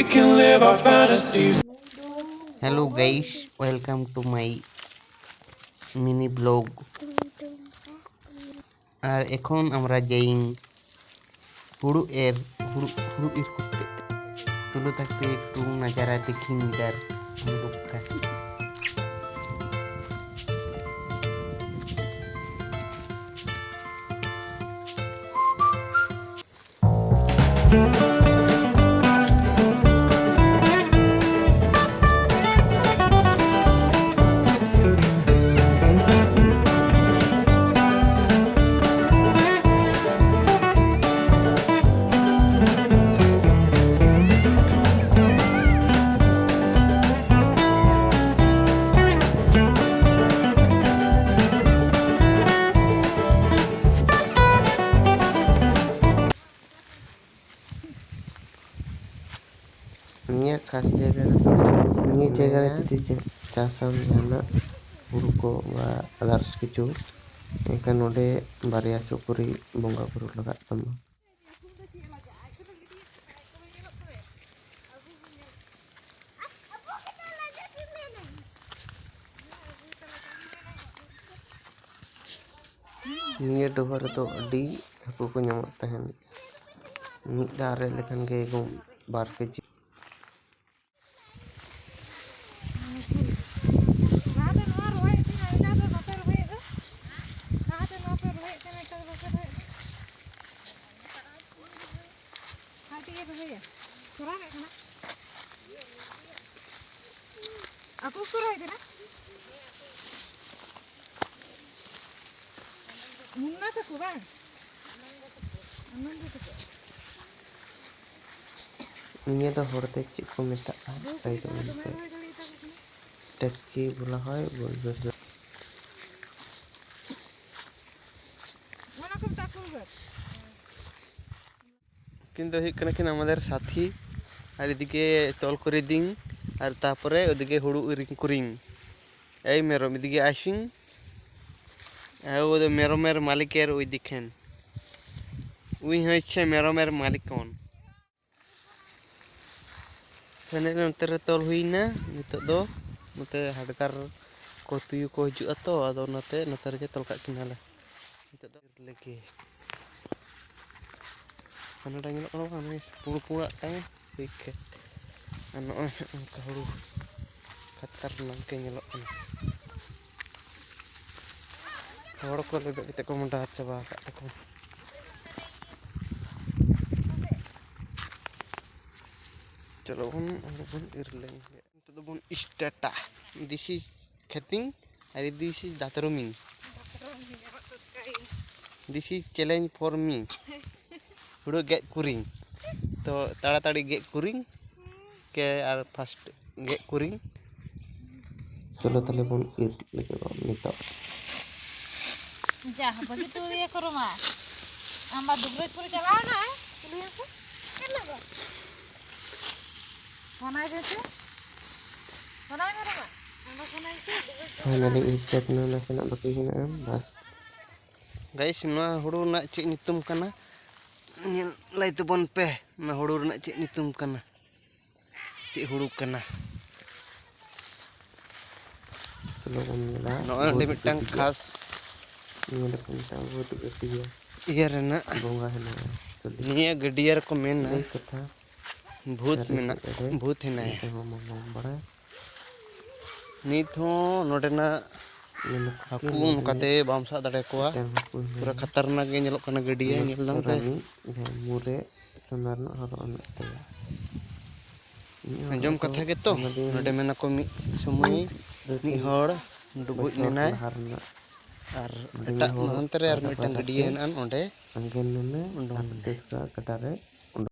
We can live our fantasies. Hello guys, welcome to my mini blog. আর এখন আমরা যাই হুড়ু ইর করতে চলো থাকতে একটু নজারা দেখি ইধার हम लोग का Nia khas jaga itu casam jana huru ko ba others kichu ekan node barya sukuri bonga buru lagat tama nia dohar to adi haku ko nyamot tahen mid dare lekhan ge gum bar keji Aku suruh itu na. Muna tak kubang. Ananda tak. Ini तो होड़ते check को मिता ताई तो मिलते टक्की बोला है बोल बस Mana kau tak kubang? কিন্তু এখানে কিনা আমাদের সাথী আর এদিকে তল করে দিন আর তারপরে ওদিকে হুড়ু করিং এই মেরম এদিকে আসিং ওদের মেরমের মালিকের ওই দিকেন ওই হচ্ছে মেরমের মালিক কোন এখানে নতে তল হই না নিতো দো নতে হাডকার ko tuyu ko hijau atau ado nate rege tol kak kinala niतो do lagi mana dah nyelok kono kan wis pura-pura tang pike ano ka huru katar nangke nyelok kono hor ko lebek kita ko mundah coba kak ko चलो बन इरलें तो बन स्टार्टा this is खेतिंग और this is दातरमिंग this is challenge for me हुड़ो get कुरिंग तो ताड़ाताड़ी गेट कुरिंग के और फास्ट गेट कुरिंग चलो ताले बन इर लेके बन नितो जा begitu ya ke rumah amba dubre puri jalan na kuliah ko kenapa mana itu mana ini rumah amba mana itu finally ikat na nasi nak baki hinaan bas guys na hudu nak cik nitum kana lai tu bon pe na hudu nak cik nitum kana cik hudu kana tolong lah no limit tang khas ini ada pentang buat gediya iya rena bonga hena ini gediya ko men na kata भूत में ना भूत है ना बड़ा नीत हो नोडेना Haku Nakate बामसा दड़े कोआ पूरा खतरनाक गे ñelok kana गडिया ñelang पे मुरे सनरना हरो अनते अंजम कथा के तो नोडे मेना को मी समय मी हड़ डुबुज नेना और एटा नहंतरे और मिटन गडिया हेनान ओंडे अंगेन ने अंगेन तेसरा कटारे